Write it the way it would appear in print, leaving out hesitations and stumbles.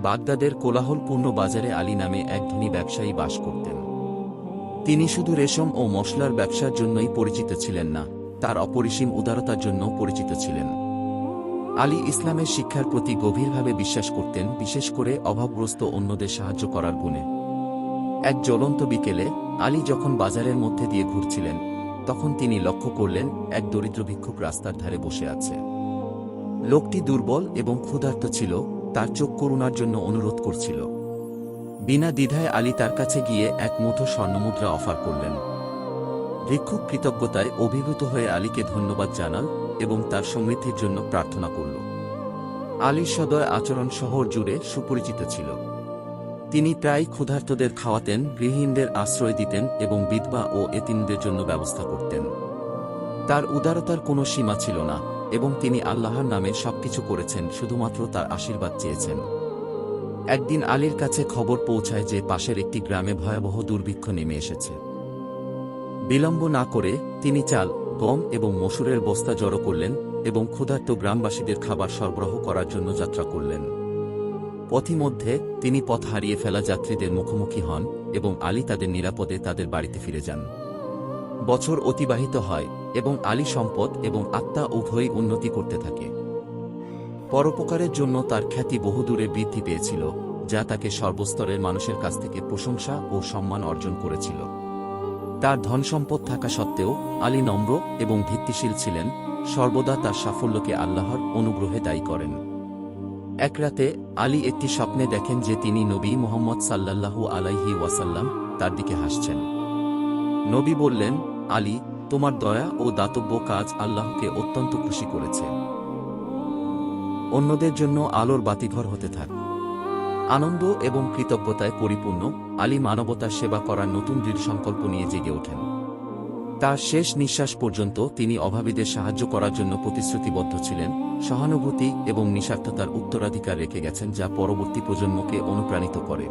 বাগদাদের কোলাহলপূর্ণ বাজারে আলী নামে এক ধনী ব্যবসায়ী বাস করতেন। তিনি শুধু রেশম ও মশলার ব্যবসার জন্যই পরিচিত ছিলেন না, তার অপরিসীম উদারতার জন্য পরিচিত ছিলেন। আলী ইসলামের শিক্ষার প্রতি গভীরভাবে বিশ্বাস করতেন, বিশেষ করে অভাবগ্রস্ত অন্যদের সাহায্য করার গুণে। এক জ্বলন্ত বিকেলে আলী যখন বাজারের মধ্যে দিয়ে ঘুরছিলেন, তখন তিনি লক্ষ্য করলেন এক দরিদ্র ভিক্ষুক রাস্তার ধারে বসে আছে। লোকটি দুর্বল এবং ক্ষুধার্ত ছিল, তার চোখ করুণার জন্য অনুরোধ করছিল। বিনা দ্বিধায় আলী তার কাছে গিয়ে এক মুঠো স্বর্ণমুদ্রা অফার করলেন। ভিক্ষুক কৃতজ্ঞতায় অভিভূত হয়ে আলীকে ধন্যবাদ জানাল এবং তার সমৃদ্ধির জন্য প্রার্থনা করল। আলীর সদয় আচরণ শহর জুড়ে সুপরিচিত ছিল। তিনি প্রায় ক্ষুধার্তদের খাওয়াতেন, গৃহহীনদের আশ্রয় দিতেন এবং বিধবা ও এতিমদের জন্য ব্যবস্থা করতেন। তার উদারতার কোনো সীমা ছিল না এবং তিনি আল্লাহর নামে সবকিছু করেছেন, শুধুমাত্র তার আশীর্বাদ চেয়েছেন। একদিন আলীর কাছে খবর পৌঁছায় যে পাশের একটি গ্রামে ভয়াবহ দুর্ভিক্ষ নেমে এসেছে। বিলম্ব না করে তিনি চাল, গম এবং মসুরের বস্তা জড়ো করলেন এবং ক্ষুধার্ত গ্রামবাসীদের খাবার সরবরাহ করার জন্য যাত্রা করলেন। পথিমধ্যে তিনি পথ হারিয়ে ফেলা যাত্রীদের মুখোমুখি হন এবং আলী তাদের নিরাপদে তাদের বাড়িতে ফিরে যান। বছর অতিবাহিত হয় এবং আলী সম্পদ এবং আত্মা উভয়ই উন্নতি করতে থাকে। পরোপকারের জন্য তার খ্যাতি বহুদূরে বৃদ্ধি পেয়েছিল, যা তাকে সর্বস্তরের মানুষের কাছ থেকে প্রশংসা ও সম্মান অর্জন করেছিল। তার ধনসম্পদ থাকা সত্ত্বেও আলী নম্র এবং ভিত্তিশীল ছিলেন, সর্বদা তার সাফল্যকে আল্লাহর অনুগ্রহে দায়ী করেন। এক রাতে আলী একটি স্বপ্নে দেখেন যে তিনি নবী মুহাম্মদ সাল্লাল্লাহু আলাইহি ওয়াসাল্লাম তার দিকে হাসছেন। নবী বললেন, আলী, তোমার দয়া ও দাতব্য কাজ আল্লাহকে অত্যন্ত খুশি করেছে। অন্যদের জন্য আলোর বাতিঘর হতে থাক। আনন্দ এবং কৃতজ্ঞতায় পরিপূর্ণ আলী মানবতার সেবা করার নতুন দৃঢ় সংকল্প নিয়ে জেগে ওঠেন। তার শেষ নিঃশ্বাস পর্যন্ত তিনি অভাবীদের সাহায্য করার জন্য প্রতিশ্রুতিবদ্ধ ছিলেন, সহানুভূতি এবং নিঃস্বার্থতার উত্তরাধিকার রেখে গেছেন, যা পরবর্তী প্রজন্মকে অনুপ্রাণিত করে।